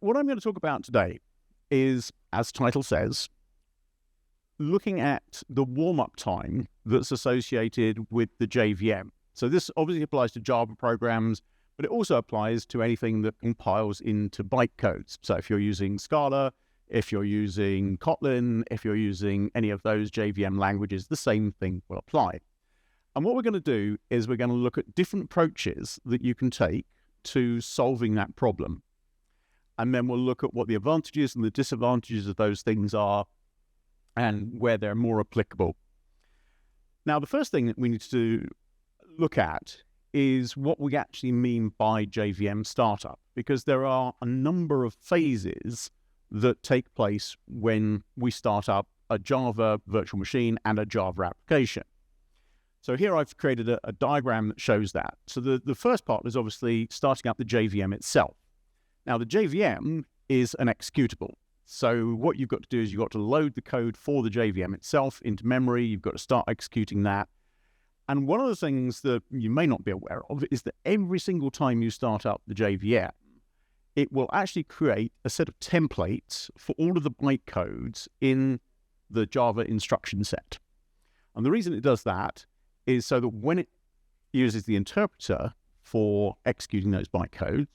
what I'm going to talk about today is, as the title says, looking at the warm-up time that's associated with the JVM. So this obviously applies to Java programs, but it also applies to anything that compiles into bytecodes. So if you're using Scala, if you're using Kotlin, if you're using any of those JVM languages, the same thing will apply. And what we're going to do is we're going to look at different approaches that you can take to solving that problem. And then we'll look at what the advantages and the disadvantages of those things are and where they're more applicable. Now, the first thing that we need to look at is what we actually mean by JVM startup, because there are a number of phases that take place when we start up a Java virtual machine and a Java application. So here I've created a diagram that shows that. So the first part is obviously starting up the JVM itself. Now, the JVM is an executable. So what you've got to do is you've got to load the code for the JVM itself into memory. You've got to start executing that. And one of the things that you may not be aware of is that every single time you start up the JVM, it will actually create a set of templates for all of the bytecodes in the Java instruction set. And the reason it does that is so that when it uses the interpreter for executing those bytecodes,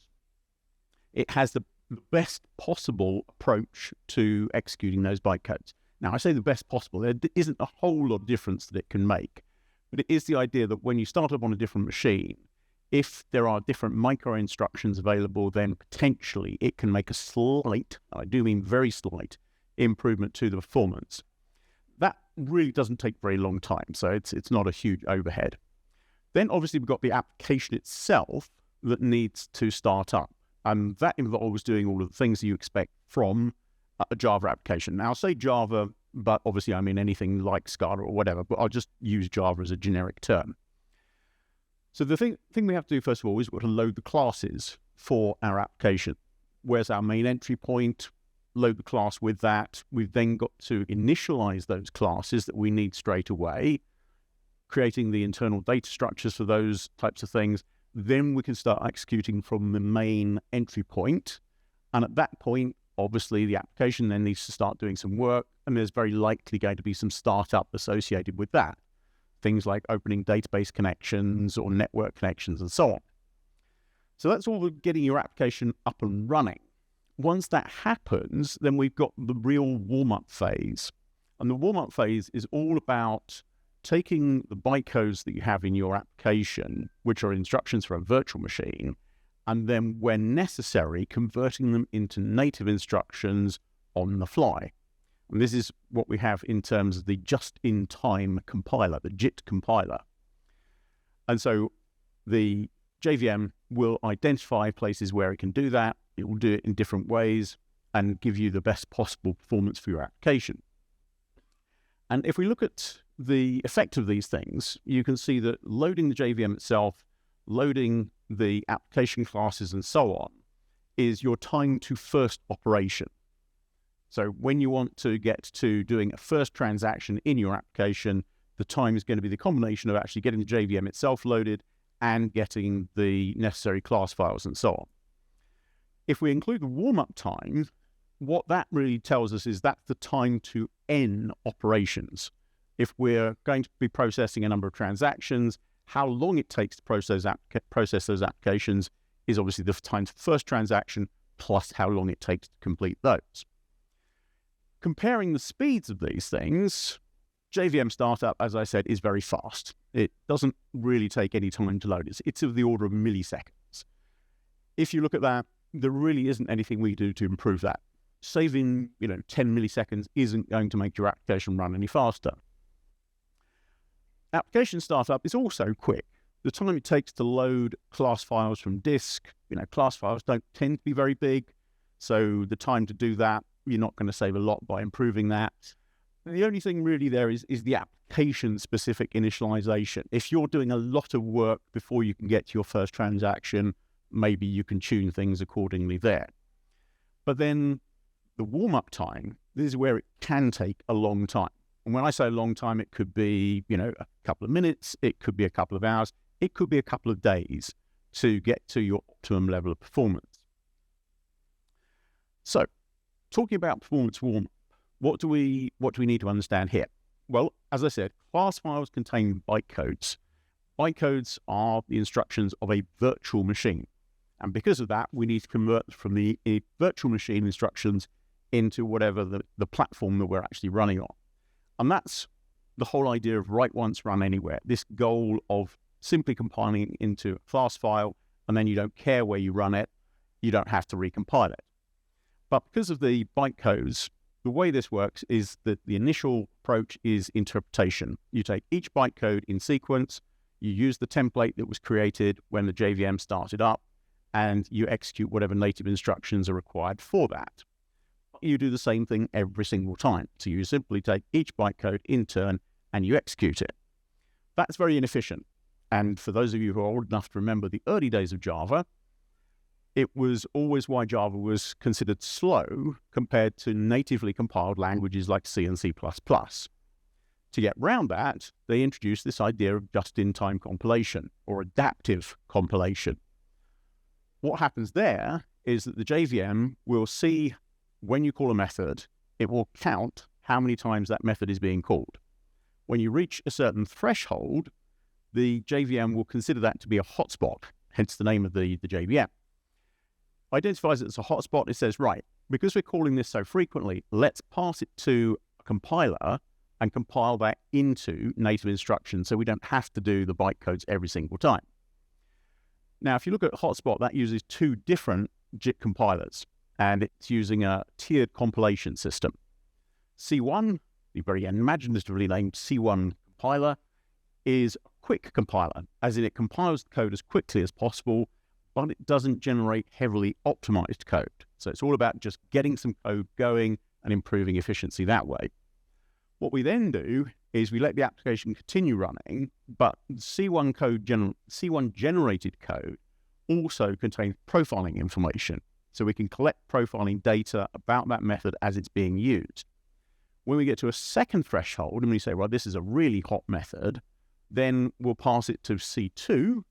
it has the best possible approach to executing those bytecodes. Now, I say the best possible. There isn't a whole lot of difference that it can make, but it is the idea that when you start up on a different machine, if there are different micro instructions available, then potentially it can make a slight, I do mean very slight, improvement to the performance. That really doesn't take very long time, so it's not a huge overhead. Then obviously we've got the application itself that needs to start up. And that involves doing all of the things that you expect from a Java application. Now, I'll say Java, but obviously I mean anything like Scala or whatever, but I'll just use Java as a generic term. So the thing we have to do, first of all, is we've got to load the classes for our application. Where's our main entry point? Load the class with that. We've then got to initialize those classes that we need straight away, creating the internal data structures for those types of things. Then we can start executing from the main entry point. And at that point, obviously, the application then needs to start doing some work, and there's very likely going to be some startup associated with that. Things like opening database connections or network connections and so on. So that's all getting your application up and running. Once that happens, then we've got the real warm-up phase. And the warm-up phase is all about taking the bytecodes that you have in your application, which are instructions for a virtual machine, and then when necessary, converting them into native instructions on the fly. And this is what we have in terms of the just-in-time compiler, the JIT compiler. And so the JVM will identify places where it can do that. It will do it in different ways and give you the best possible performance for your application. And if we look at the effect of these things, you can see that loading the JVM itself, loading the application classes and so on, is your time to first operation. So when you want to get to doing a first transaction in your application, the time is going to be the combination of actually getting the JVM itself loaded and getting the necessary class files and so on. If we include the warm-up time, what that really tells us is that's the time to end operations. If we're going to be processing a number of transactions, how long it takes to process those applications is obviously the time to the first transaction plus how long it takes to complete those. Comparing the speeds of these things, JVM startup, as I said, is very fast. It doesn't really take any time to load. It's of the order of milliseconds. If you look at that, there really isn't anything we do to improve that. Saving 10 milliseconds isn't going to make your application run any faster. Application startup is also quick. The time it takes to load class files from disk, class files don't tend to be very big, so the time to do that, you're not going to save a lot by improving that. The only thing really there is the application-specific initialization. If you're doing a lot of work before you can get to your first transaction, maybe you can tune things accordingly there. But then the warm-up time, this is where it can take a long time. And when I say a long time, it could be, a couple of minutes, it could be a couple of hours, it could be a couple of days to get to your optimum level of performance. So, talking about performance warmup, what do we need to understand here? Well, as I said, class files contain bytecodes. Bytecodes are the instructions of a virtual machine. And because of that, we need to convert from the virtual machine instructions into whatever the platform that we're actually running on. And that's the whole idea of write once, run anywhere. This goal of simply compiling into a class file, and then you don't care where you run it, you don't have to recompile it. But because of the bytecodes, the way this works is that the initial approach is interpretation. You take each bytecode in sequence, you use the template that was created when the JVM started up, and you execute whatever native instructions are required for that. You do the same thing every single time. So you simply take each bytecode in turn and you execute it. That's very inefficient. And for those of you who are old enough to remember the early days of Java, it was always why Java was considered slow compared to natively compiled languages like C and C++. To get around that, they introduced this idea of just-in-time compilation or adaptive compilation. What happens there is that the JVM will see when you call a method, it will count how many times that method is being called. When you reach a certain threshold, the JVM will consider that to be a hotspot, hence the name of the JVM. Identifies it as a hotspot, it says, right, because we're calling this so frequently, let's pass it to a compiler and compile that into native instructions so we don't have to do the bytecodes every single time. Now, if you look at hotspot, that uses two different JIT compilers, and it's using a tiered compilation system. C1, the very imaginatively named C1 compiler, is a quick compiler, as in it compiles the code as quickly as possible, but it doesn't generate heavily optimized code. So it's all about just getting some code going and improving efficiency that way. What we then do is we let the application continue running, but C1 generated code also contains profiling information. So we can collect profiling data about that method as it's being used. When we get to a second threshold and we say, well, this is a really hot method, then we'll pass it to C2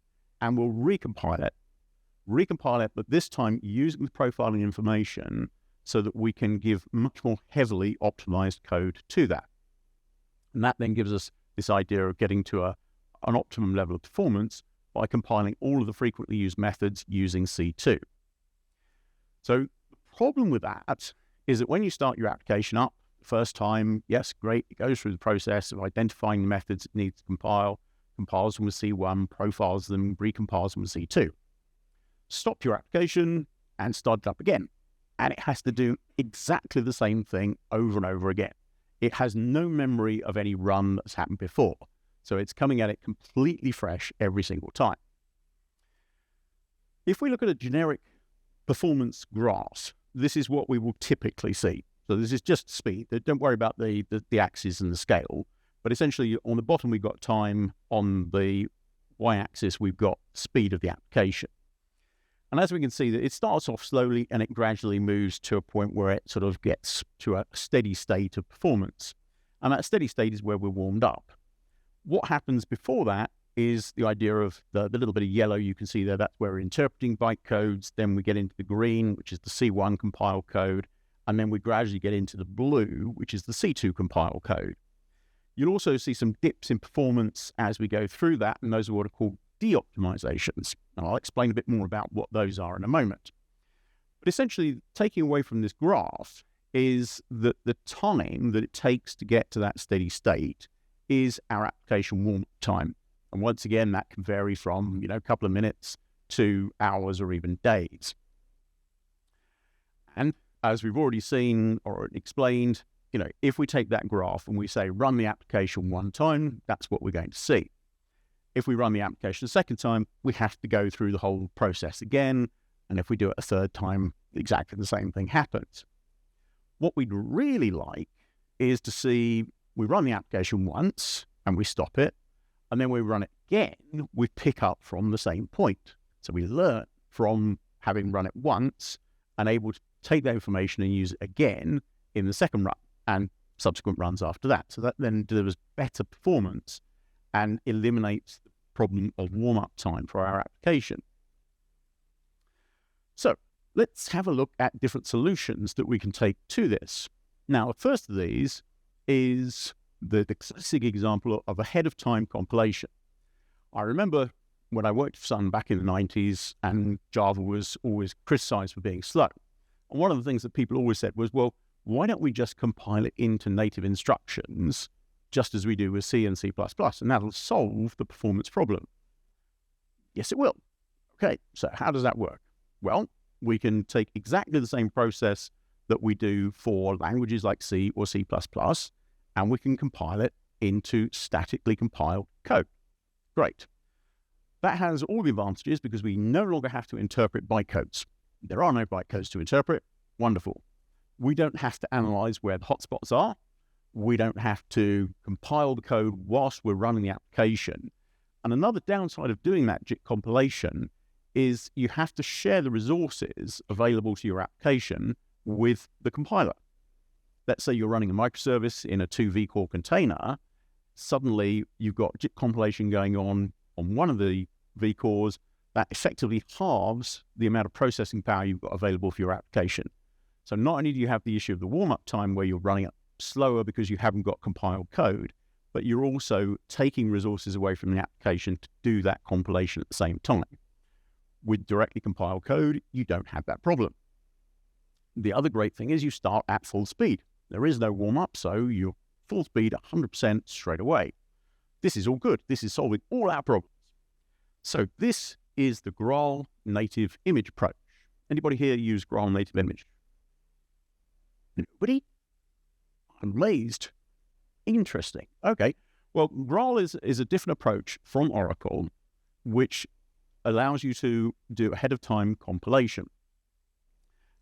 and we'll recompile it. But this time using the profiling information so that we can give much more heavily optimized code to that. And that then gives us this idea of getting to an optimum level of performance by compiling all of the frequently used methods using C2. So the problem with that is that when you start your application up the first time, yes, great, it goes through the process of identifying the methods it needs to compile, compiles them with C1, profiles them, recompiles them with C2. Stop your application and start it up again. And it has to do exactly the same thing over and over again. It has no memory of any run that's happened before. So it's coming at it completely fresh every single time. If we look at a generic performance graph, this is what we will typically see. So this is just speed. Don't worry about the axis and the scale. But essentially on the bottom, we've got time. On the y-axis, we've got speed of the application. And as we can see, that it starts off slowly and it gradually moves to a point where it sort of gets to a steady state of performance. And that steady state is where we're warmed up. What happens before that is the idea of the little bit of yellow you can see there. That's where we're interpreting bytecodes. Then we get into the green, which is the C1 compile code. And then we gradually get into the blue, which is the C2 compile code. You'll also see some dips in performance as we go through that. And those are what are called de-optimizations. And I'll explain a bit more about what those are in a moment. But essentially, taking away from this graph is that the time that it takes to get to that steady state is our application warm-up time. And once again, that can vary from, a couple of minutes to hours or even days. And as we've already seen or explained, if we take that graph and we say run the application one time, that's what we're going to see. If we run the application a second time, we have to go through the whole process again. And if we do it a third time, exactly the same thing happens. What we'd really like is to see we run the application once and we stop it. And then we run it again, we pick up from the same point. So we learn from having run it once and able to take that information and use it again in the second run and subsequent runs after that. So that then delivers better performance and eliminates the problem of warm-up time for our application. So let's have a look at different solutions that we can take to this. Now, the first of these is the classic example of ahead of time compilation. I remember when I worked for Sun back in the 90s, and Java was always criticized for being slow. And one of the things that people always said was, well, why don't we just compile it into native instructions, just as we do with C and C++, and that'll solve the performance problem? Yes, it will. Okay, so how does that work? Well, we can take exactly the same process that we do for languages like C or C++, and we can compile it into statically compiled code. Great. That has all the advantages because we no longer have to interpret bytecodes. There are no bytecodes to interpret. Wonderful. We don't have to analyze where the hotspots are. We don't have to compile the code whilst we're running the application. And another downside of doing that JIT compilation is you have to share the resources available to your application with the compiler. Let's say you're running a microservice in a 2 vCore container. Suddenly you've got JIT compilation going on one of the vCores. That effectively halves the amount of processing power you've got available for your application. So not only do you have the issue of the warm-up time where you're running it slower because you haven't got compiled code, but you're also taking resources away from the application to do that compilation at the same time. With directly compiled code, you don't have that problem. The other great thing is you start at full speed. There is no warm-up, so you're full speed 100% straight away. This is all good. This is solving all our problems. So this is the Graal native image approach. Anybody here use Graal native image? Nobody? I'm amazed. Interesting. Okay. Well, Graal is a different approach from Oracle, which allows you to do ahead of time compilation.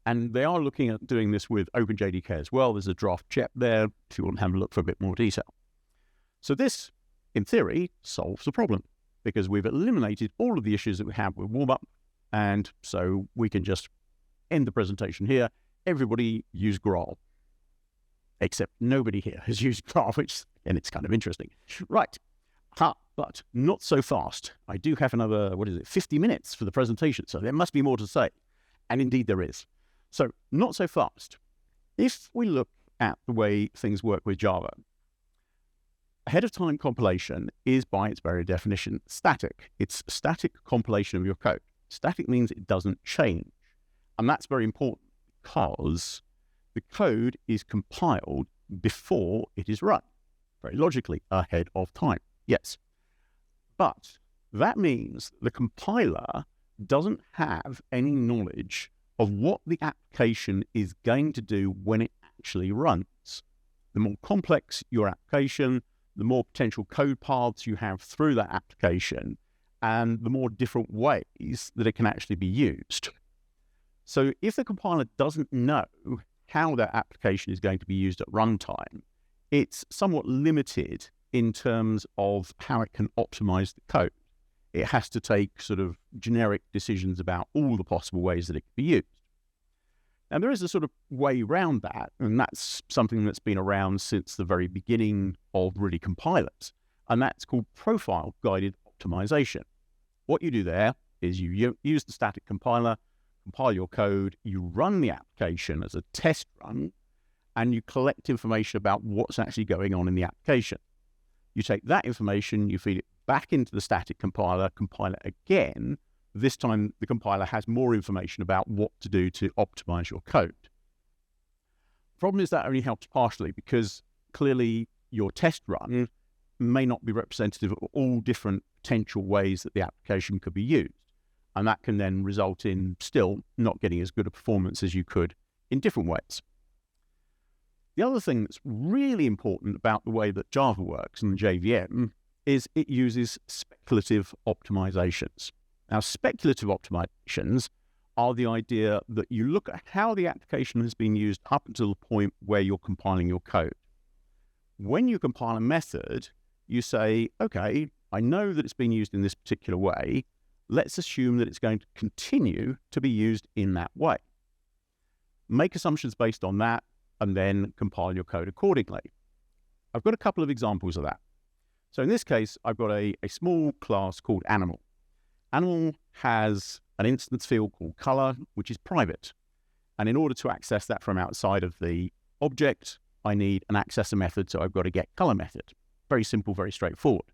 And they are looking at doing this with OpenJDK as well. There's a draft check there if you want to have a look for a bit more detail. So this, in theory, solves the problem because we've eliminated all of the issues that we have with warm-up. And so we can just end the presentation here. Everybody use Graal, except nobody here has used Graal, and it's kind of interesting. Right. But not so fast. I do have another, 50 minutes for the presentation. So there must be more to say. And indeed there is. So not so fast. If we look at the way things work with Java, ahead of time compilation is by its very definition static. It's static compilation of your code. Static means it doesn't change. And that's very important because the code is compiled before it is run. Very logically, ahead of time. Yes. But that means the compiler doesn't have any knowledge of what the application is going to do when it actually runs. The more complex your application, the more potential code paths you have through that application, and the more different ways that it can actually be used. So if the compiler doesn't know how that application is going to be used at runtime, it's somewhat limited in terms of how it can optimize the code. It has to take sort of generic decisions about all the possible ways that it can be used. And there is a sort of way around that, and that's something that's been around since the very beginning of really compilers, and that's called profile-guided optimization. What you do there is you use the static compiler, compile your code, you run the application as a test run, and you collect information about what's actually going on in the application. You take that information, you feed it back into the static compiler, compile it again. This time, the compiler has more information about what to do to optimize your code. The problem is that only helps partially because clearly your test run may not be representative of all different potential ways that the application could be used. And that can then result in still not getting as good a performance as you could in different ways. The other thing that's really important about the way that Java works and JVM is it uses speculative optimizations. Now, speculative optimizations are the idea that you look at how the application has been used up until the point where you're compiling your code. When you compile a method, you say, okay, I know that it's been used in this particular way. Let's assume that it's going to continue to be used in that way. Make assumptions based on that, and then compile your code accordingly. I've got a couple of examples of that. So in this case, I've got a small class called animal. Animal has an instance field called color, which is private. And in order to access that from outside of the object, I need an accessor method, so I've got a getColor method. Very simple, very straightforward.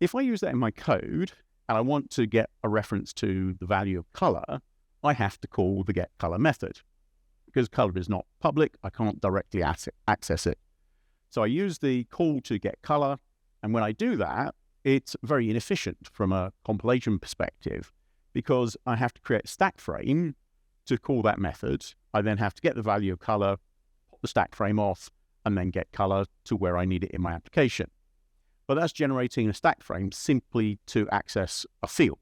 If I use that in my code, and I want to get a reference to the value of color, I have to call the getColor method. Because color is not public, I can't directly access it. So I use the call to getColor, and when I do that, it's very inefficient from a compilation perspective, because I have to create a stack frame to call that method. I then have to get the value of color, pop the stack frame off, and then get color to where I need it in my application. But that's generating a stack frame simply to access a field.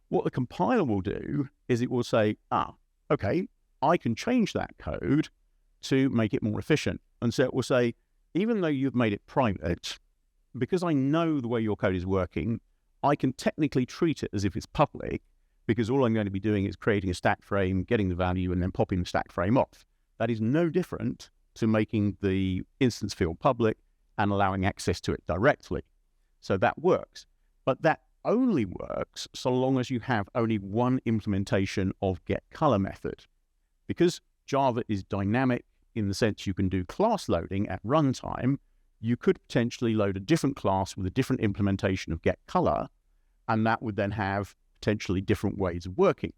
What the compiler will do is it will say, okay, I can change that code to make it more efficient. And so it will say, even though you've made it private, because I know the way your code is working, I can technically treat it as if it's public, because all I'm going to be doing is creating a stack frame, getting the value, and then popping the stack frame off. That is no different to making the instance field public and allowing access to it directly. So that works. But that only works so long as you have only one implementation of getColor method. Because Java is dynamic in the sense you can do class loading at runtime, you could potentially load a different class with a different implementation of getColor, and that would then have potentially different ways of working.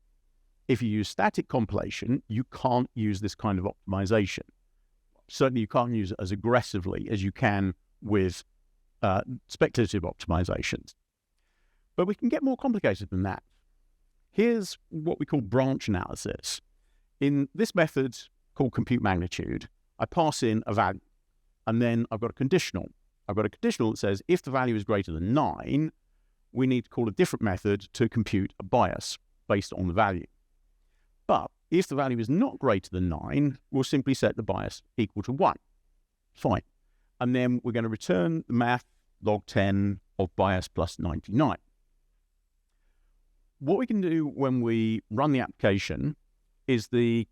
If you use static compilation, you can't use this kind of optimization. Certainly you can't use it as aggressively as you can with speculative optimizations. But we can get more complicated than that. Here's what we call branch analysis. In this method called compute magnitude, I pass in a value, and then I've got a conditional. I've got a conditional that says if the value is greater than 9, we need to call a different method to compute a bias based on the value. But if the value is not greater than 9, we'll simply set the bias equal to 1. Fine. And then we're going to return the math log 10 of bias plus 99. What we can do when we run the application is the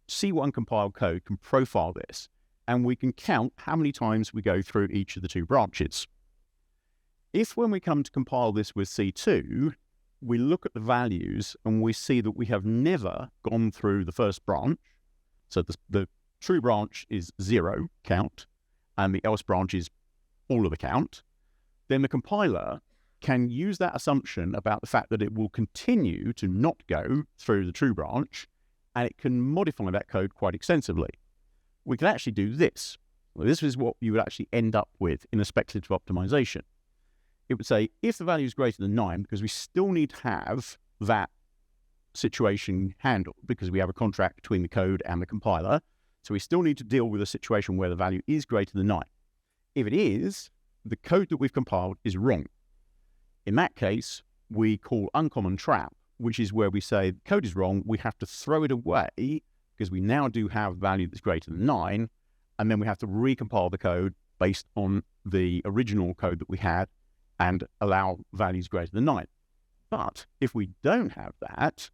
C1 compiled code can profile this, and we can count how many times we go through each of the two branches. If when we come to compile this with C2, we look at the values and we see that we have never gone through the first branch, so the true branch is 0 count, and the else branch is all of the count, then the compiler can use that assumption about the fact that it will continue to not go through the true branch, and it can modify that code quite extensively. We can actually do this. Well, this is what you would actually end up with in a speculative optimization. It would say, if the value is greater than 9, because we still need to have that situation handled, because we have a contract between the code and the compiler, so we still need to deal with a situation where the value is greater than 9. If it is, the code that we've compiled is wrong. In that case, we call uncommon trap, which is where we say the code is wrong, we have to throw it away, because we now do have a value that's greater than 9, and then we have to recompile the code based on the original code that we had and allow values greater than 9. But if we don't have that,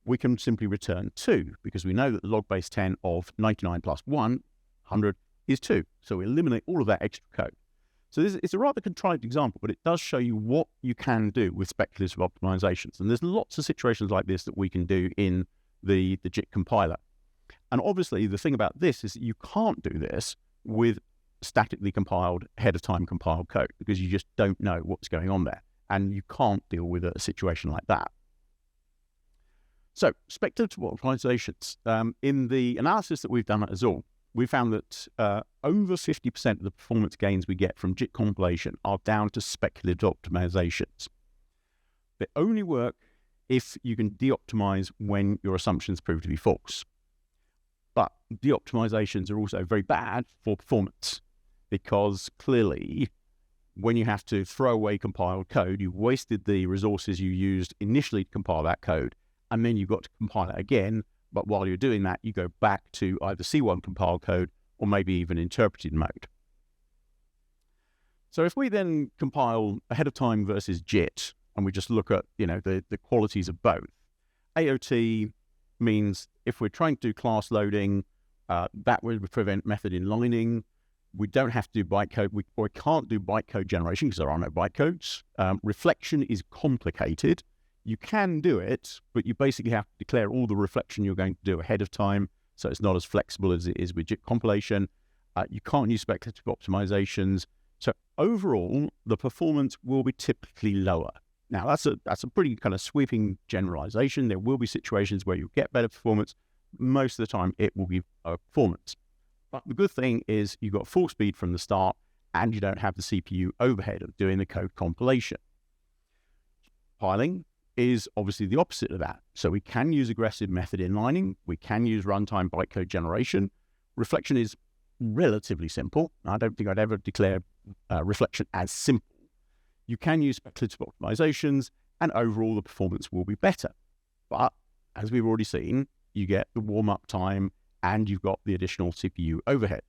we can simply return 2, because we know that the log base 10 of 99 plus 100 is 2. So we eliminate all of that extra code. So it's a rather contrived example, but it does show you what you can do with speculative optimizations. And there's lots of situations like this that we can do in the JIT compiler. And obviously, the thing about this is that you can't do this with statically compiled, ahead of time compiled code, because you just don't know what's going on there. And you can't deal with a situation like that. So, speculative optimizations. In the analysis that we've done at Azure, we found that over 50% of the performance gains we get from JIT compilation are down to speculative optimizations. They only work if you can de-optimize when your assumptions prove to be false. But de-optimizations are also very bad for performance, because clearly when you have to throw away compiled code, you've wasted the resources you used initially to compile that code, and then you've got to compile it again. But while you're doing that, you go back to either C1 compiled code or maybe even interpreted mode. So if we then compile ahead of time versus JIT, and we just look at the qualities of both, AOT means if we're trying to do class loading, that would prevent method inlining. We don't have to do bytecode, or we can't do bytecode generation because there are no bytecodes. Reflection is complicated. You can do it, but you basically have to declare all the reflection you're going to do ahead of time, so it's not as flexible as it is with JIT compilation. You can't use speculative optimizations. So overall, the performance will be typically lower. Now, that's a pretty kind of sweeping generalization. There will be situations where you'll get better performance. Most of the time, it will be performance. But the good thing is you've got full speed from the start, and you don't have the CPU overhead of doing the code compilation. Compiling is obviously the opposite of that. So we can use aggressive method inlining. We can use runtime bytecode generation. Reflection is relatively simple. I don't think I'd ever declare reflection as simple. You can use speculative optimizations, and overall the performance will be better. But as we've already seen, you get the warm-up time and you've got the additional CPU overhead.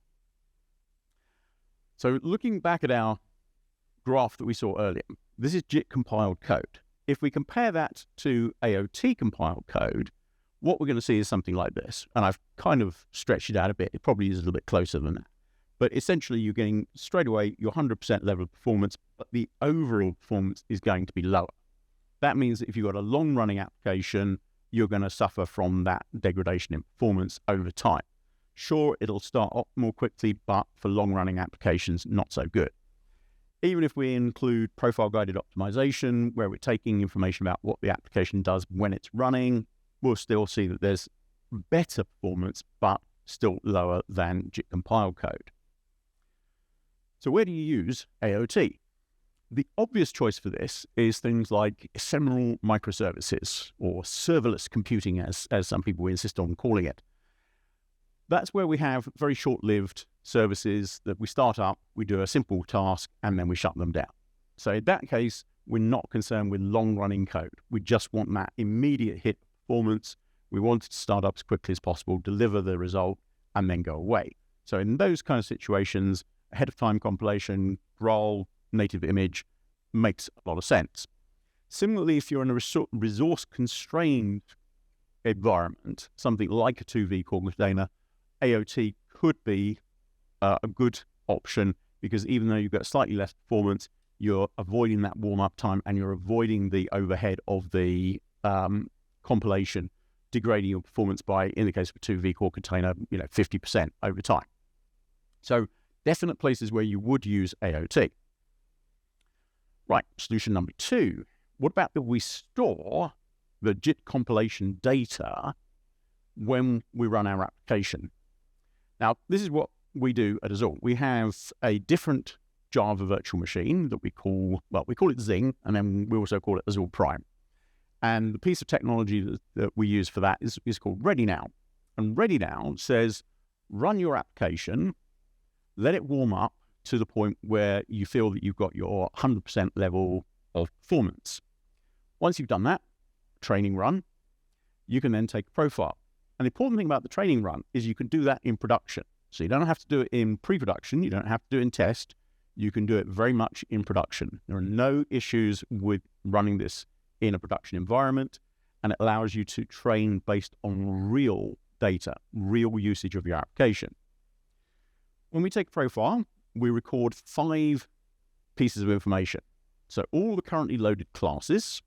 So looking back at our graph that we saw earlier, this is JIT compiled code. If we compare that to AOT compiled code, what we're going to see is something like this. And I've kind of stretched it out a bit. It probably is a little bit closer than that. But essentially, you're getting straight away your 100% level of performance, but the overall performance is going to be lower. That means that if you've got a long-running application, you're going to suffer from that degradation in performance over time. Sure, it'll start up more quickly, but for long-running applications, not so good. Even if we include profile-guided optimization, where we're taking information about what the application does when it's running, we'll still see that there's better performance, but still lower than JIT compiled code. So where do you use AOT? The obvious choice for this is things like ephemeral microservices, or serverless computing, as some people insist on calling it. That's where we have very short-lived services that we start up, we do a simple task, and then we shut them down. So in that case, we're not concerned with long-running code. We just want that immediate hit performance. We want it to start up as quickly as possible, deliver the result, and then go away. So in those kind of situations, ahead-of-time compilation, Graal, native image, makes a lot of sense. Similarly, if you're in a resource-constrained environment, something like a 2V core container, AOT could be a good option, because even though you've got slightly less performance, you're avoiding that warm-up time and you're avoiding the overhead of the compilation, degrading your performance by, in the case of a 2V core container, 50% over time. So definite places where you would use AOT. Right, solution number 2. What about that we store the JIT compilation data when we run our application? Now, this is what we do at Azure. We have a different Java virtual machine that we call it Zing, and then we also call it Azure Prime. And the piece of technology that we use for that is called Ready Now. And Ready Now says, run your application, let it warm up to the point where you feel that you've got your 100% level of performance. Once you've done that, training run, you can then take a profile. And the important thing about the training run is you can do that in production. So you don't have to do it in pre-production, you don't have to do it in test, you can do it very much in production. There are no issues with running this in a production environment, and it allows you to train based on real data, real usage of your application. When we take a profile, we record 5 pieces of information. So all the currently loaded classes,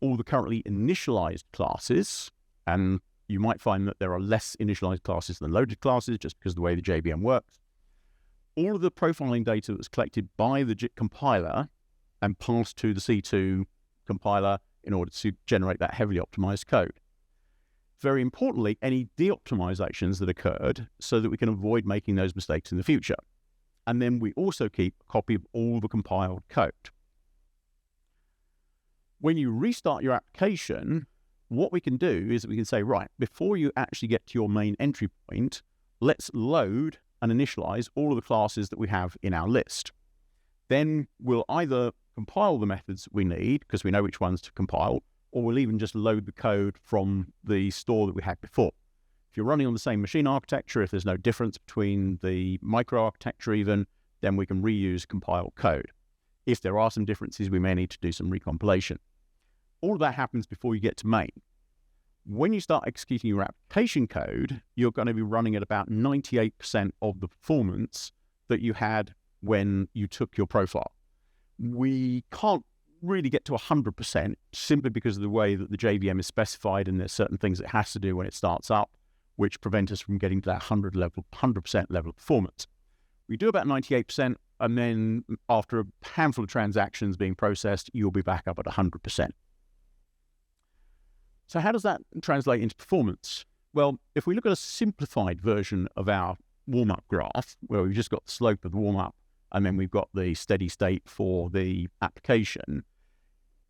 all the currently initialized classes, and you might find that there are less initialized classes than loaded classes just because of the way the JVM works. All of the profiling data that's collected by the JIT compiler and passed to the C2 compiler in order to generate that heavily optimized code. Very importantly, any de-optimizations that occurred so that we can avoid making those mistakes in the future. And then we also keep a copy of all the compiled code. When you restart your application, what we can do is we can say, right, before you actually get to your main entry point, let's load and initialize all of the classes that we have in our list. Then we'll either compile the methods we need, because we know which ones to compile, or we'll even just load the code from the store that we had before. If you're running on the same machine architecture, if there's no difference between the microarchitecture even, then we can reuse compiled code. If there are some differences, we may need to do some recompilation. All of that happens before you get to main. When you start executing your application code, you're going to be running at about 98% of the performance that you had when you took your profile. We can't really get to 100% simply because of the way that the JVM is specified, and there's certain things it has to do when it starts up, which prevent us from getting to that 100% level of performance. We do about 98%, and then after a handful of transactions being processed, you'll be back up at 100%. So how does that translate into performance? Well, if we look at a simplified version of our warm-up graph, where we've just got the slope of the warm-up, and then we've got the steady state for the application,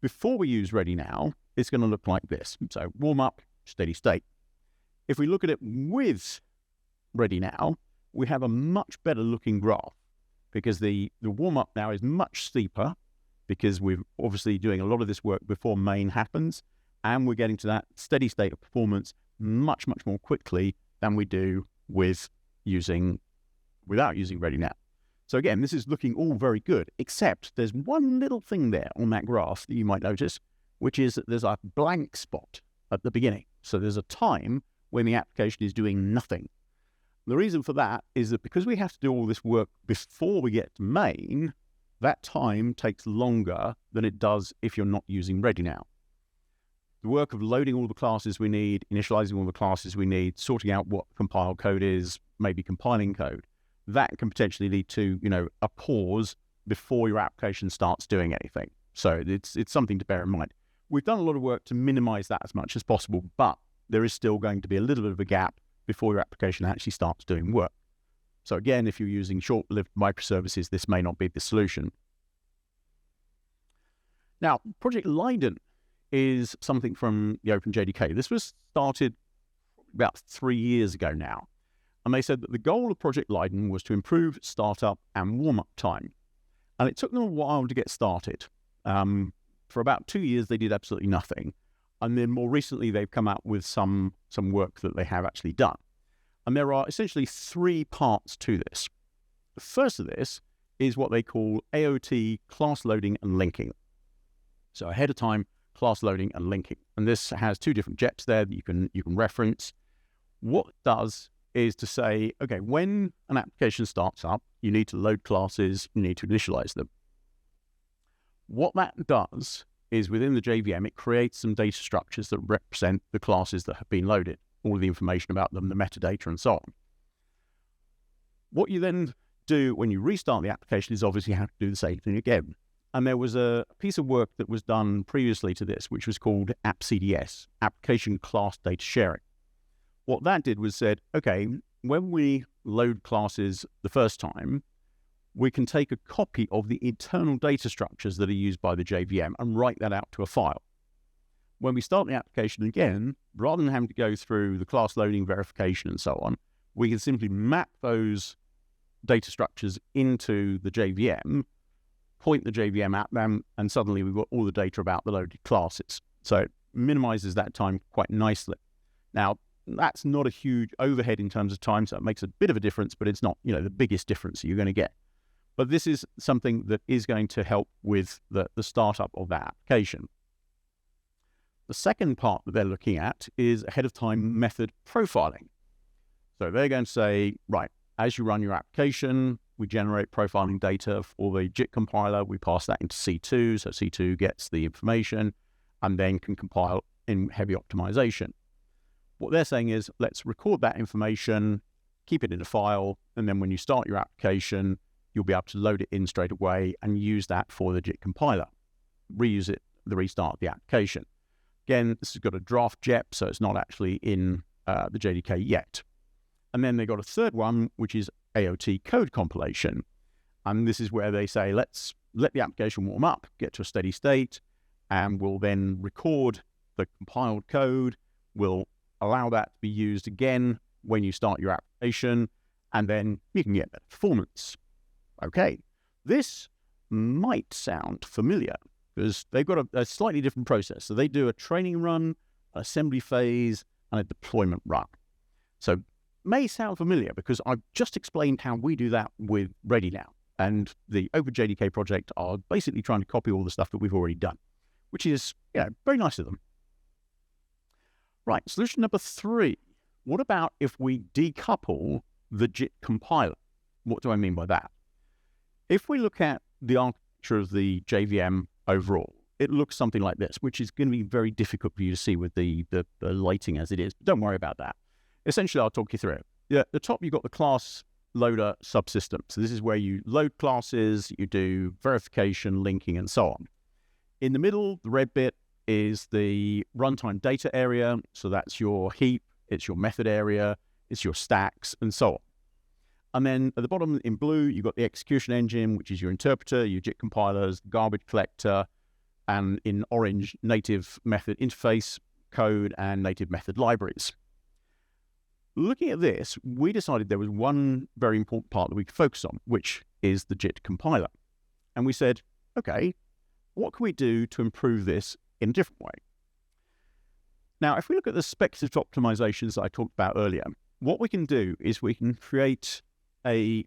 before we use Ready Now, it's going to look like this. So warm-up, steady state. If we look at it with Ready Now, we have a much better looking graph, because the warm-up now is much steeper, because we're obviously doing a lot of this work before main happens, and we're getting to that steady state of performance much, much more quickly than we do without using Ready Now. So again, this is looking all very good, except there's one little thing there on that graph that you might notice, which is that there's a blank spot at the beginning. So there's a time when the application is doing nothing. The reason for that is that because we have to do all this work before we get to main, that time takes longer than it does if you're not using Ready Now. The work of loading all the classes we need, initializing all the classes we need, sorting out what compiled code is, maybe compiling code, that can potentially lead to, a pause before your application starts doing anything. So it's something to bear in mind. We've done a lot of work to minimize that as much as possible, but there is still going to be a little bit of a gap before your application actually starts doing work. So again, if you're using short-lived microservices, this may not be the solution. Now, Project Leyden is something from the OpenJDK. This was started about 3 years ago now. And they said that the goal of Project Leyden was to improve startup and warm-up time. And it took them a while to get started. For about 2 years, they did absolutely nothing. And then more recently, they've come out with some work that they have actually done. And there are essentially 3 parts to this. The first of this is what they call AOT class loading and linking. So ahead of time, class loading and linking. And this has 2 different JEPs there that you can reference. What it does is to say, okay, when an application starts up, you need to load classes, you need to initialize them. What that does is within the JVM, it creates some data structures that represent the classes that have been loaded, all of the information about them, the metadata, and so on. What you then do when you restart the application is obviously have to do the same thing again. And there was a piece of work that was done previously to this, which was called AppCDS, Application Class Data Sharing. What that did was said, okay, when we load classes the first time, we can take a copy of the internal data structures that are used by the JVM and write that out to a file. When we start the application again, rather than having to go through the class loading, verification, and so on, we can simply map those data structures into the JVM, point the JVM at them, and suddenly we've got all the data about the loaded classes. So it minimizes that time quite nicely. Now, that's not a huge overhead in terms of time, so it makes a bit of a difference, but it's not, the biggest difference you're going to get. But this is something that is going to help with the startup of that application. The second part that they're looking at is ahead of time method profiling. So they're going to say, right, as you run your application, we generate profiling data for the JIT compiler. We pass that into C2, so C2 gets the information and then can compile in heavy optimization. What they're saying is, let's record that information, keep it in a file, and then when you start your application, you'll be able to load it in straight away and use that for the JIT compiler. Reuse it, the restart of the application. Again, this has got a draft JEP, so it's not actually in the JDK yet. And then they got a third one, which is AOT code compilation. And this is where they say, let's let the application warm up, get to a steady state, and we'll then record the compiled code. We'll allow that to be used again when you start your application, and then you can get better performance. Okay, this might sound familiar because they've got a slightly different process. So they do a training run, an assembly phase, and a deployment run. So may sound familiar because I've just explained how we do that with Ready Now. And the OpenJDK project are basically trying to copy all the stuff that we've already done, which is very nice of them. Right, solution number 3. What about if we decouple the JIT compiler? What do I mean by that? If we look at the architecture of the JVM overall, it looks something like this, which is going to be very difficult for you to see with the lighting as it is. But don't worry about that. Essentially, I'll talk you through it. At the top, you've got the class loader subsystem. So this is where you load classes, you do verification, linking, and so on. In the middle, the red bit is the runtime data area. So that's your heap, it's your method area, it's your stacks, and so on. And then at the bottom in blue, you've got the execution engine, which is your interpreter, your JIT compilers, garbage collector, and in orange, native method interface code and native method libraries. Looking at this, we decided there was one very important part that we could focus on, which is the JIT compiler. And we said, okay, what can we do to improve this in a different way? Now, if we look at the speculative optimizations that I talked about earlier, what we can do is we can create a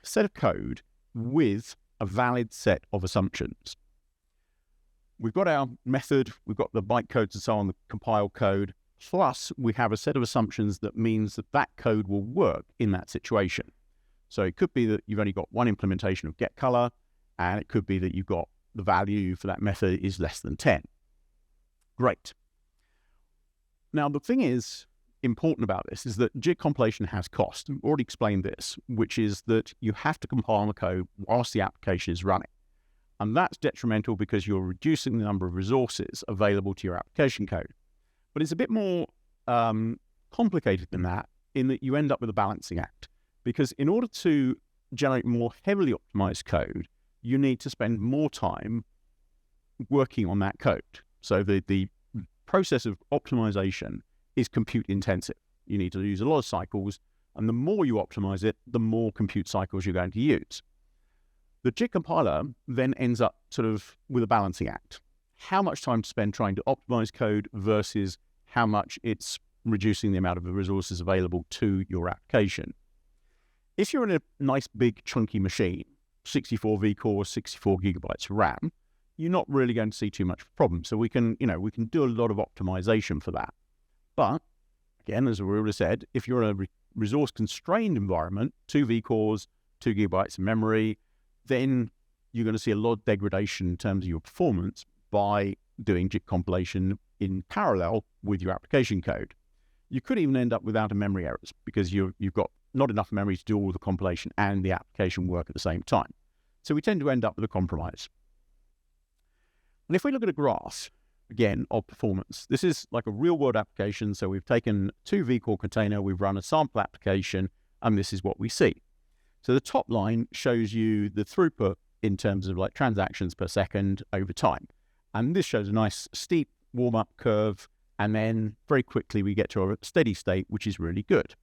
set of code with a valid set of assumptions. We've got our method, we've got the bytecodes and so on, the compile code, plus we have a set of assumptions that means that that code will work in that situation. So it could be that you've only got one implementation of getColor, and it could be that you've got the value for that method is less than 10. Great. Now, the thing is important about this is that JIT compilation has cost. I've already explained this, which is that you have to compile the code whilst the application is running. And that's detrimental because you're reducing the number of resources available to your application code. But it's a bit more complicated than that, in that you end up with a balancing act. Because in order to generate more heavily optimized code, you need to spend more time working on that code. So the process of optimization is compute intensive. You need to use a lot of cycles, and the more you optimize it, the more compute cycles you're going to use. The JIT compiler then ends up sort of with a balancing act. How much time to spend trying to optimize code versus how much it's reducing the amount of resources available to your application. If you're in a nice big chunky machine, 64 vCores, 64 gigabytes of RAM, you're not really going to see too much problem. So we can do a lot of optimization for that. But again, as we already said, if you're in a resource constrained environment, 2 vCores, 2 gigabytes of memory, then you're going to see a lot of degradation in terms of your performance by doing JIT compilation in parallel with your application code. You could even end up without a memory errors because you've got not enough memory to do all the compilation and the application work at the same time. So we tend to end up with a compromise. And if we look at a graph, again, of performance, this is like a real-world application. So we've taken 2 vCore container, we've run a sample application, and this is what we see. So the top line shows you the throughput in terms of like transactions per second over time. And this shows a nice steep warm-up curve, and then very quickly we get to a steady state, which is really good.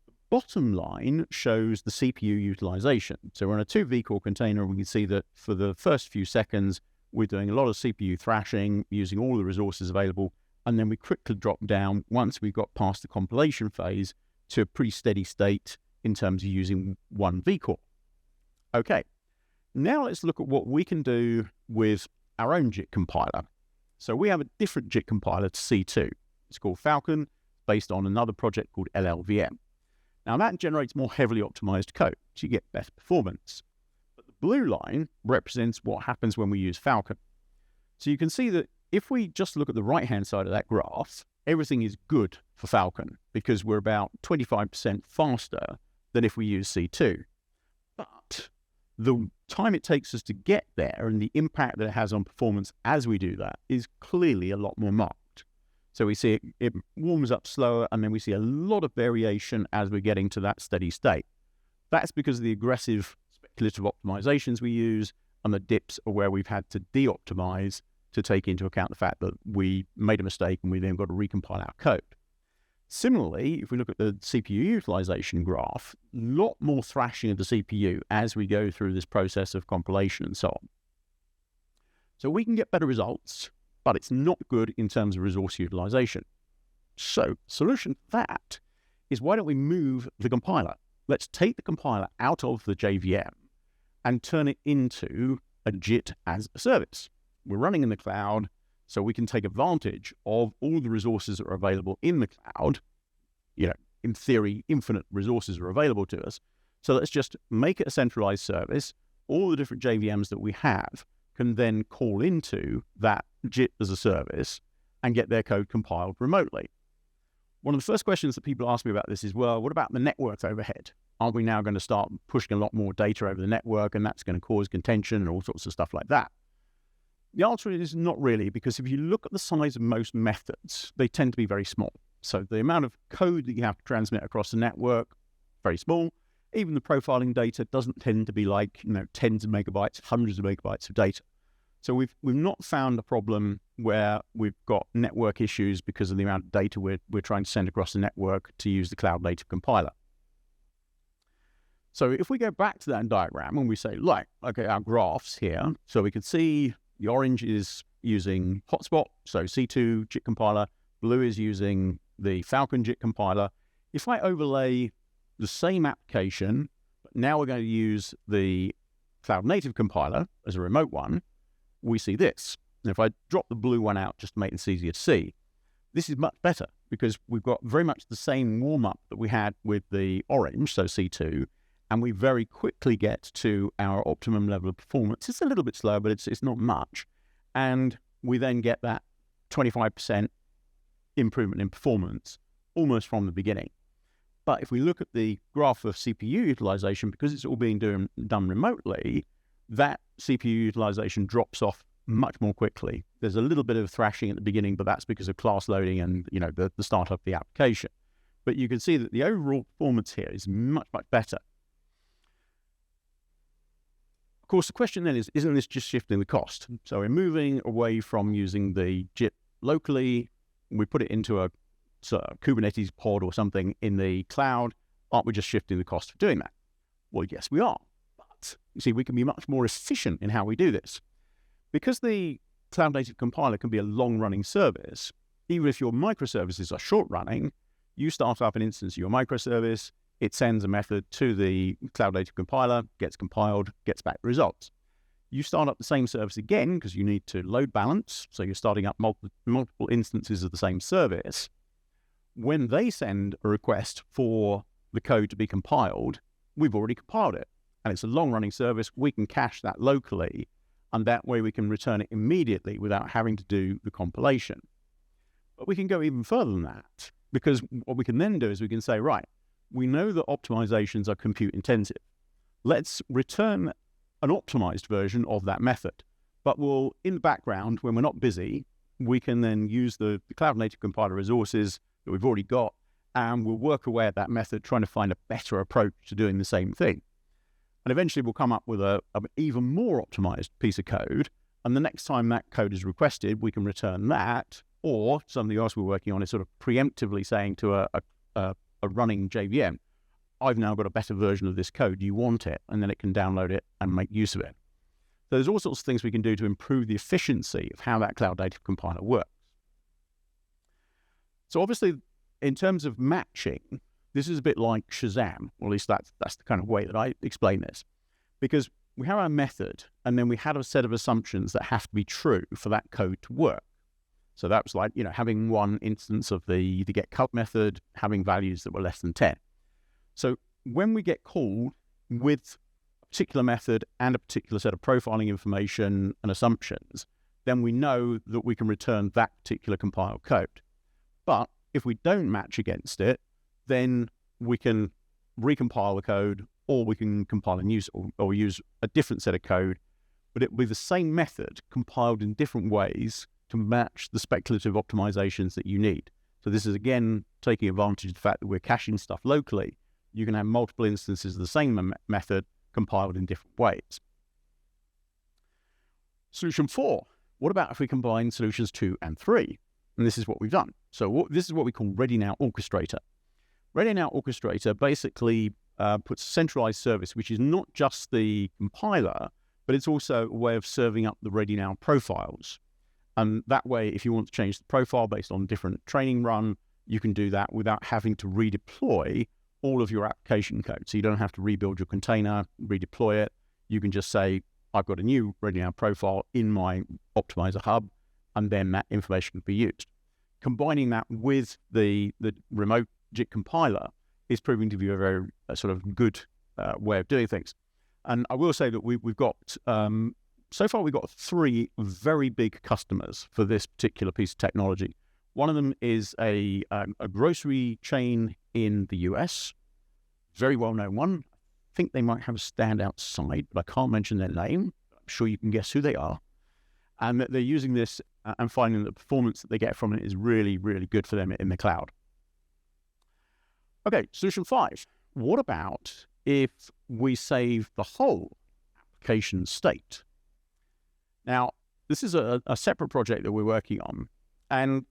The bottom line shows the CPU utilization. So we're on a 2 vCore container, and we can see that for the first few seconds, we're doing a lot of CPU thrashing, using all the resources available, and then we quickly drop down once we've got past the compilation phase to a pretty steady state in terms of using 1 vCore. Okay, now let's look at what we can do with our own JIT compiler. So we have a different JIT compiler to C2. It's called Falcon, based on another project called LLVM. Now that generates more heavily optimized code, so you get better performance. But the blue line represents what happens when we use Falcon. So you can see that if we just look at the right-hand side of that graph, everything is good for Falcon because we're about 25% faster than if we use C2. But the time it takes us to get there and the impact that it has on performance as we do that is clearly a lot more marked. So we see it warms up slower, and then we see a lot of variation as we're getting to that steady state. That's because of the aggressive speculative optimizations we use, and the dips are where we've had to de-optimize to take into account the fact that we made a mistake and we then got to recompile our code. Similarly, if we look at the CPU utilization graph, a lot more thrashing of the CPU as we go through this process of compilation and so on. So we can get better results, but it's not good in terms of resource utilization. So solution to that is, why don't we move the compiler? Let's take the compiler out of the JVM and turn it into a JIT as a service. We're running in the cloud, so we can take advantage of all the resources that are available in the cloud. In theory, infinite resources are available to us. So let's just make it a centralized service. All the different JVMs that we have can then call into that JIT as a service and get their code compiled remotely. One of the first questions that people ask me about this is, well, what about the network overhead? Aren't we now going to start pushing a lot more data over the network, and that's going to cause contention and all sorts of stuff like that? The answer is not really, because if you look at the size of most methods, they tend to be very small. So the amount of code that you have to transmit across the network, very small. Even the profiling data doesn't tend to be like, tens of megabytes, hundreds of megabytes of data. So we've not found a problem where we've got network issues because of the amount of data we're trying to send across the network to use the cloud native compiler. So if we go back to that diagram and we say, okay, our graphs here, so we can see the orange is using hotspot, so C2 JIT compiler, blue is using the Falcon JIT compiler. If I overlay the same application, but now we're going to use the cloud native compiler as a remote one, we see this. And if I drop the blue one out just to make this easier to see, this is much better because we've got very much the same warm-up that we had with the orange, so C2, and we very quickly get to our optimum level of performance. It's a little bit slower, but it's not much. And we then get that 25% improvement in performance almost from the beginning. But if we look at the graph of CPU utilization, because it's all being done remotely, that CPU utilization drops off much more quickly. There's a little bit of thrashing at the beginning, but that's because of class loading and the start of the application. But you can see that the overall performance here is much, much better. Of course, the question then is, isn't this just shifting the cost? So we're moving away from using the JIT locally. We put it into a Kubernetes pod or something in the cloud. Aren't we just shifting the cost for doing that? Well, yes, we are. But you see, we can be much more efficient in how we do this. Because the cloud native compiler can be a long-running service, even if your microservices are short-running, you start up an instance of your microservice, it sends a method to the cloud native compiler, gets compiled, gets back the results. You start up the same service again because you need to load balance, so you're starting up multiple instances of the same service. When they send a request for the code to be compiled, we've already compiled it. And it's a long-running service. We can cache that locally, and that way we can return it immediately without having to do the compilation. But we can go even further than that, because what we can then do is we can say, right, we know that optimizations are compute intensive. Let's return an optimized version of that method. But we'll, in the background, when we're not busy, we can then use the cloud native compiler resources that we've already got, and we'll work away at that method, trying to find a better approach to doing the same thing. And eventually we'll come up with an even more optimized piece of code. And the next time that code is requested, we can return that, or something else we're working on is sort of preemptively saying to a running JVM, I've now got a better version of this code. Do you want it? And then it can download it and make use of it. So there's all sorts of things we can do to improve the efficiency of how that cloud native compiler works. So obviously, in terms of matching, this is a bit like Shazam, or at least that's the kind of way that I explain this. Because we have our method, and then we had a set of assumptions that have to be true for that code to work. So that was like, having one instance of the getCut method, having values that were less than 10. So when we get called with a particular method and a particular set of profiling information and assumptions, then we know that we can return that particular compiled code. But if we don't match against it, then we can recompile the code, or we can compile and use, or use a different set of code, but it will be the same method compiled in different ways to match the speculative optimizations that you need. So this is, again, taking advantage of the fact that we're caching stuff locally. You can have multiple instances of the same method compiled in different ways. Solution 4, what about if we combine solutions 2 and 3? And this is what we've done. So this is what we call Ready Now Orchestrator. Ready Now Orchestrator basically puts a centralized service, which is not just the compiler, but it's also a way of serving up the Ready Now profiles. And that way, if you want to change the profile based on different training run, you can do that without having to redeploy all of your application code. So you don't have to rebuild your container, redeploy it. You can just say, I've got a new Ready Now profile in my optimizer hub, and then that information can be used. Combining that with the remote JIT compiler is proving to be a very sort of good way of doing things. And I will say that we've got so far we've got 3 very big customers for this particular piece of technology. One of them is a grocery chain in the US, very well-known one. I think they might have a stand outside, but I can't mention their name. I'm sure you can guess who they are. And they're using this and finding that the performance that they get from it is really, really good for them in the cloud. Okay, solution 5. What about if we save the whole application state? Now, this is a separate project that we're working on, and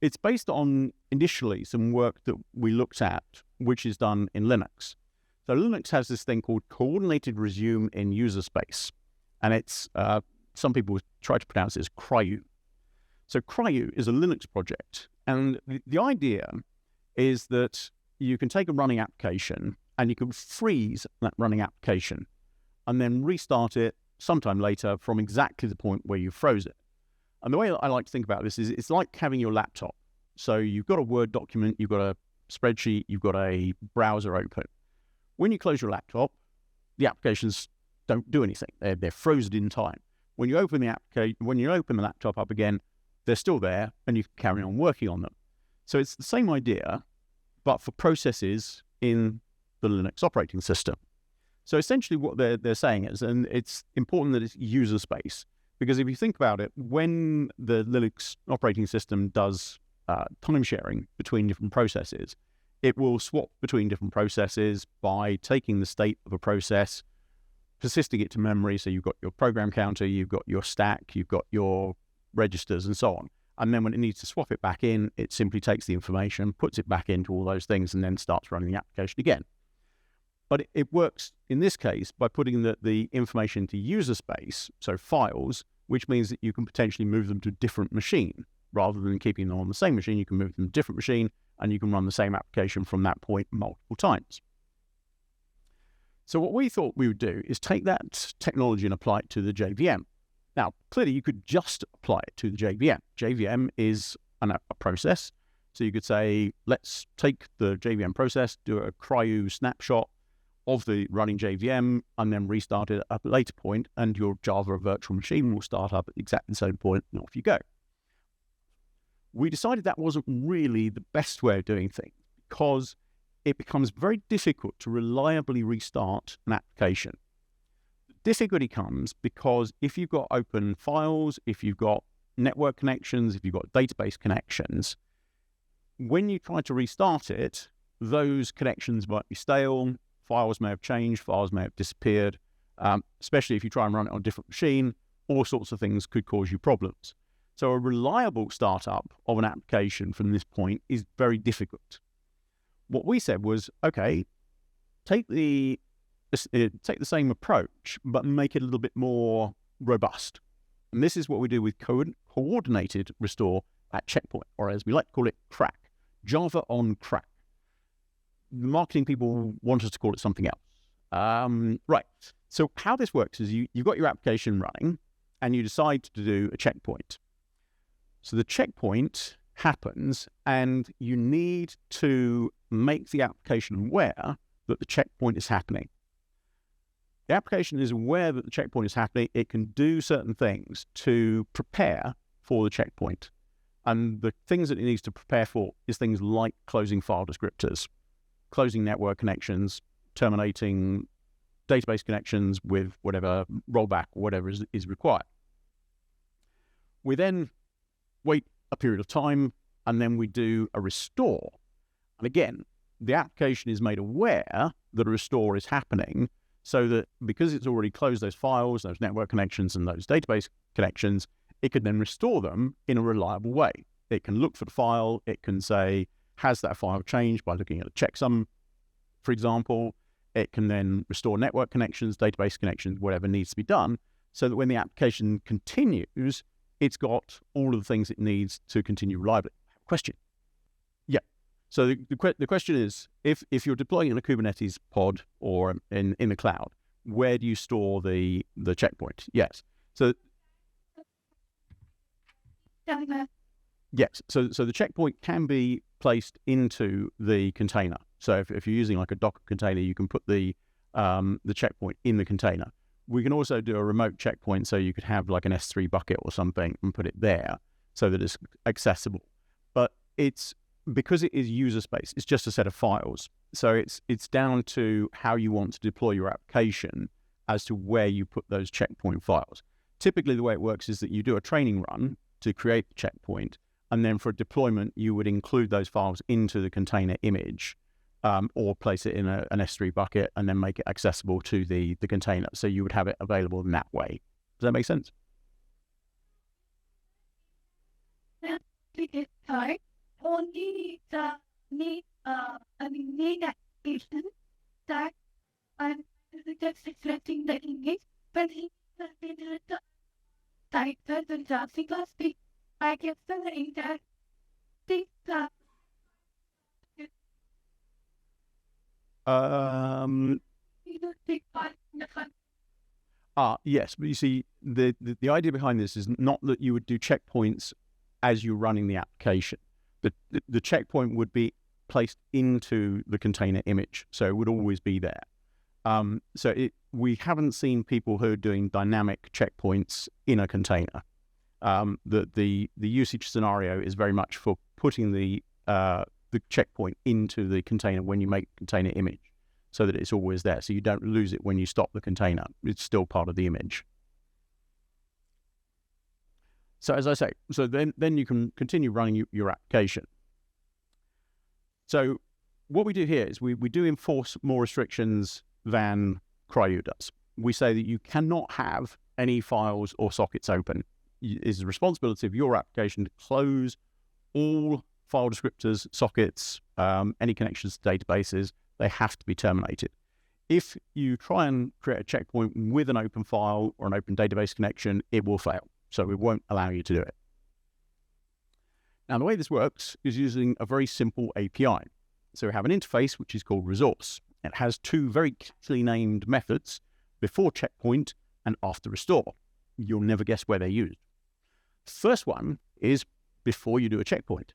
it's based on initially some work that we looked at, which is done in Linux. So Linux has this thing called coordinated resume in user space, and it's some people try to pronounce it as CRYU. So CRYU is a Linux project, and the idea is that you can take a running application and you can freeze that running application and then restart it sometime later from exactly the point where you froze it. And the way I like to think about this is it's like having your laptop. So you've got a Word document, you've got a spreadsheet, you've got a browser open. When you close your laptop, the applications don't do anything. They're frozen in time. When you open the laptop up again, they're still there and you can carry on working on them. So it's the same idea, but for processes in the Linux operating system. So essentially what they're saying is, and it's important that it's user space, because if you think about it, when the Linux operating system does time sharing between different processes, it will swap between different processes by taking the state of a process, persisting it to memory. So you've got your program counter, you've got your stack, you've got your registers and so on. And then when it needs to swap it back in, it simply takes the information, puts it back into all those things, and then starts running the application again. But it works in this case by putting the information into user space, so files, which means that you can potentially move them to a different machine. Rather than keeping them on the same machine, you can move them to a different machine, and you can run the same application from that point multiple times. So what we thought we would do is take that technology and apply it to the JVM. Now, clearly, you could just apply it to the JVM. JVM is a process. So you could say, let's take the JVM process, do a CRYU snapshot of the running JVM, and then restart it at a later point, and your Java virtual machine will start up at exactly the same point, and off you go. We decided that wasn't really the best way of doing things, because it becomes very difficult to reliably restart an application. The difficulty comes because if you've got open files, if you've got network connections, if you've got database connections, when you try to restart it, those connections might be stale, files may have changed, files may have disappeared, especially if you try and run it on a different machine, all sorts of things could cause you problems. So a reliable startup of an application from this point is very difficult. What we said was, okay, take the same approach, but make it a little bit more robust. And this is what we do with coordinated restore at checkpoint, or as we like to call it, crack. Java on crack. The marketing people want us to call it something else. Right. So how this works is you've got your application running, and you decide to do a checkpoint. So the checkpoint happens, and you need to make the application aware that the checkpoint is happening. The application is aware that the checkpoint is happening. It can do certain things to prepare for the checkpoint. And the things that it needs to prepare for is things like closing file descriptors, closing network connections, terminating database connections with whatever rollback or whatever is required. We then wait a period of time, and then we do a restore. And again, the application is made aware that a restore is happening, so that because it's already closed those files, those network connections, and those database connections, it can then restore them in a reliable way. It can look for the file. It can say, has that file changed by looking at a checksum, for example. It can then restore network connections, database connections, whatever needs to be done, so that when the application continues, it's got all of the things it needs to continue reliably. Question? Yeah. So the question is, if you're deploying in a Kubernetes pod or in the cloud, where do you store the checkpoint? Yes. So yes. So the checkpoint can be placed into the container. So if you're using like a Docker container, you can put the checkpoint in the container. We can also do a remote checkpoint, so you could have like an S3 bucket or something and put it there so that it's accessible. But it's because it is user space, it's just a set of files. So it's down to how you want to deploy your application as to where you put those checkpoint files. Typically, the way it works is that you do a training run to create the checkpoint, and then for deployment, you would include those files into the container image, or place it in an S3 bucket and then make it accessible to the container. So you would have it available in that way. Does that make sense? Only the need application that I'm just extracting the image, but in the title, the Java class, I get the entire thing. Yes, but you see, the idea behind this is not that you would do checkpoints as you're running the application. The checkpoint would be placed into the container image, so it would always be there. We haven't seen people who are doing dynamic checkpoints in a container. The usage scenario is very much for putting the checkpoint into the container when you make the container image, so that it's always there, so you don't lose it when you stop the container. It's still part of the image. So as I say, so then you can continue running your application. So what we do here is we do enforce more restrictions than CraalVM does. We say that you cannot have any files or sockets open. It is the responsibility of your application to close all file descriptors, sockets, any connections to databases. They have to be terminated. If you try and create a checkpoint with an open file or an open database connection, it will fail. So it won't allow you to do it. Now, the way this works is using a very simple API. So we have an interface which is called resource. It has two very clearly named methods, before checkpoint and after restore. You'll never guess where they're used. First one is before you do a checkpoint.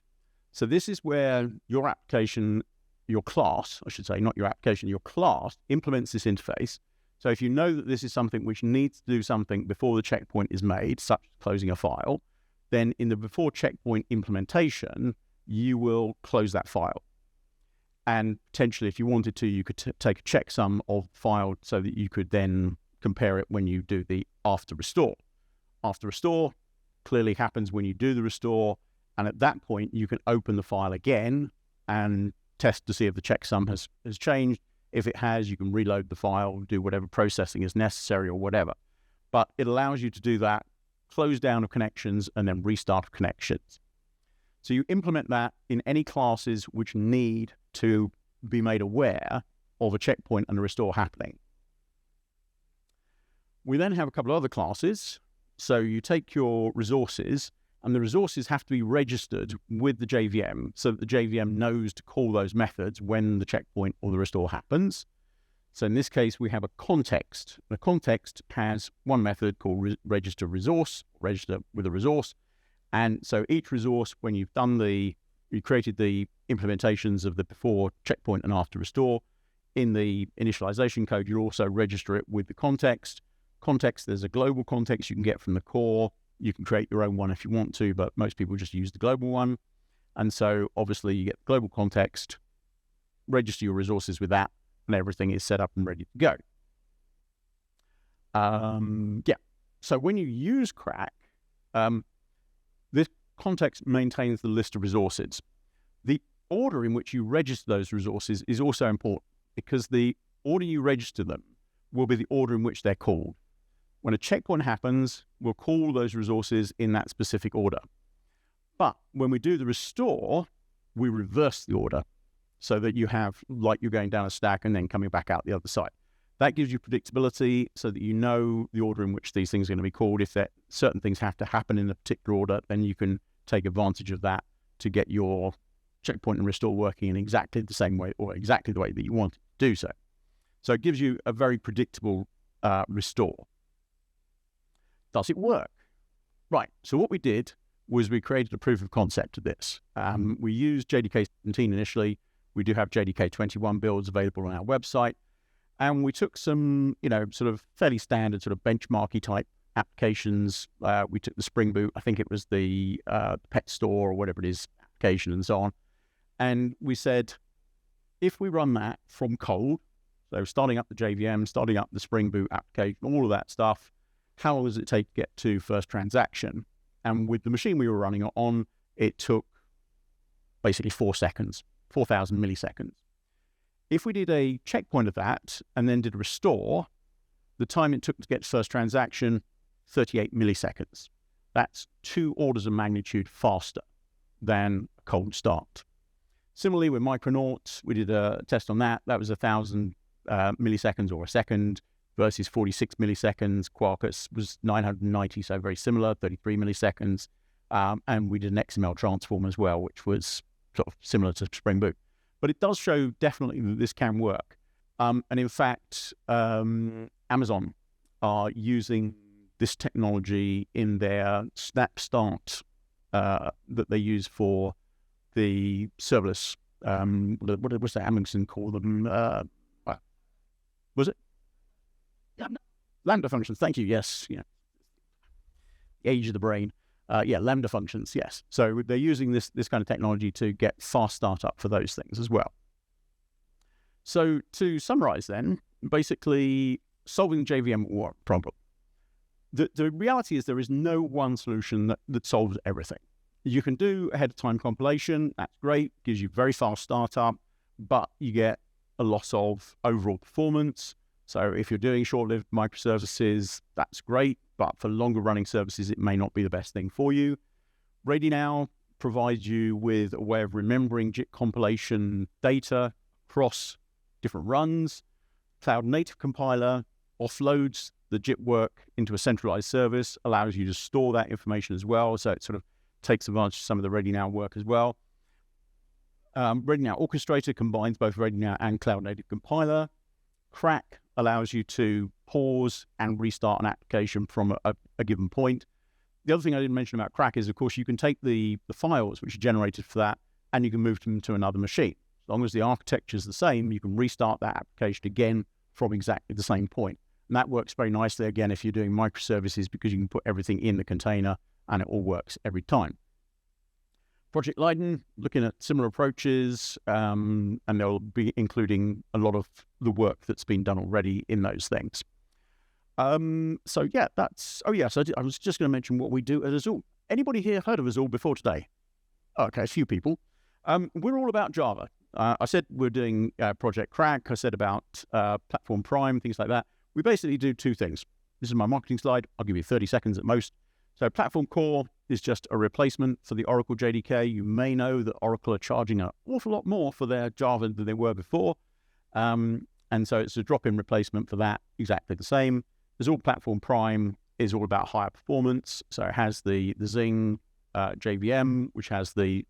So this is where your application, your class, I should say, not your application, your class implements this interface. So if you know that this is something which needs to do something before the checkpoint is made, such as closing a file, then in the before checkpoint implementation, you will close that file. And potentially, if you wanted to, you could take a checksum of the file so that you could then compare it when you do the after restore. After restore clearly happens when you do the restore, and at that point, you can open the file again and test to see if the checksum has changed. If it has, you can reload the file, do whatever processing is necessary or whatever. But it allows you to do that, close down of connections, and then restart of connections. So you implement that in any classes which need to be made aware of a checkpoint and a restore happening. We then have a couple of other classes. So you take your resources, and the resources have to be registered with the JVM so that the JVM knows to call those methods when the checkpoint or the restore happens. So in this case, we have a context. The context has one method called register resource, register with a resource. And so each resource, when you've done you created the implementations of the before checkpoint and after restore, in the initialization code, you'll also register it with the context. Context, there's a global context you can get from the core. You can create your own one if you want to, but most people just use the global one. And so obviously you get the global context, register your resources with that, and everything is set up and ready to go. So when you use Crack, this context maintains the list of resources. The order in which you register those resources is also important, because the order you register them will be the order in which they're called. When a checkpoint happens, we'll call those resources in that specific order. But when we do the restore, we reverse the order so that you have, like you're going down a stack and then coming back out the other side. That gives you predictability so that you know the order in which these things are going to be called. If certain things have to happen in a particular order, then you can take advantage of that to get your checkpoint and restore working in exactly the same way, or exactly the way that you want it to do so. So it gives you a very predictable restore. Does it work? Right, so what we did was we created a proof of concept of this. We used JDK 17 initially. We do have JDK 21 builds available on our website. And we took some, sort of fairly standard sort of benchmarky type applications. We took the Spring Boot, I think it was the pet store or whatever it is, application and so on. And we said, if we run that from cold, so starting up the JVM, starting up the Spring Boot application, all of that stuff, how long does it take to get to first transaction? And with the machine we were running it on, it took basically 4 seconds, 4,000 milliseconds. If we did a checkpoint of that and then did a restore, the time it took to get to first transaction, 38 milliseconds. That's 2 orders of magnitude faster than a cold start. Similarly, with Micronauts, we did a test on that. That was 1,000 milliseconds or a second versus 46 milliseconds. Quarkus was 990, so very similar, 33 milliseconds. And we did an XML transform as well, which was sort of similar to Spring Boot. But it does show definitely that this can work. And in fact, Amazon are using this technology in their Snap Start that they use for the serverless. What was that Amazon call them? Was it? Lambda functions. Thank you. Yes. The age of the brain. Lambda functions. Yes. So they're using this kind of technology to get fast startup for those things as well. So to summarize then, basically solving the JVM Warmup problem. The reality is there is no one solution that solves everything. You can do ahead of time compilation. That's great. Gives you very fast startup, but you get a loss of overall performance. So if you're doing short-lived microservices, that's great, but for longer running services, it may not be the best thing for you. ReadyNow provides you with a way of remembering JIT compilation data across different runs. Cloud native compiler offloads the JIT work into a centralized service, allows you to store that information as well. So it sort of takes advantage of some of the ReadyNow work as well. ReadyNow Orchestrator combines both ReadyNow and cloud native compiler. Crack allows you to pause and restart an application from a given point. The other thing I didn't mention about Crack is, of course, you can take the files which are generated for that and you can move them to another machine. As long as the architecture is the same, you can restart that application again from exactly the same point. And that works very nicely, again, if you're doing microservices, because you can put everything in the container and it all works every time. Project Leyden, looking at similar approaches, and they'll be including a lot of the work that's been done already in those things. So I was just going to mention what we do at Azul. Anybody here heard of Azul before today? Okay, a few people. We're all about Java. I said we're doing Project Crack. I said about Platform Prime, things like that. We basically do 2 things. This is my marketing slide. I'll give you 30 seconds at most. So Platform Core is just a replacement for the Oracle JDK. You may know that Oracle are charging an awful lot more for their Java than they were before. And so it's a drop-in replacement for that, exactly the same. Azul Platform Prime is all about higher performance. So it has the Zing JVM, which has the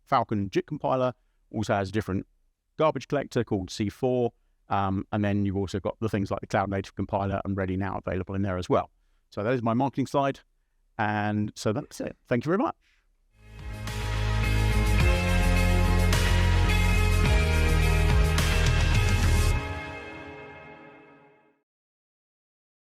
Falcon JIT compiler, also has a different garbage collector called C4. And then you've also got the things like the Cloud Native compiler and ReadyNow available in there as well. So that is my marketing slide. And so that's it. Thank you very much.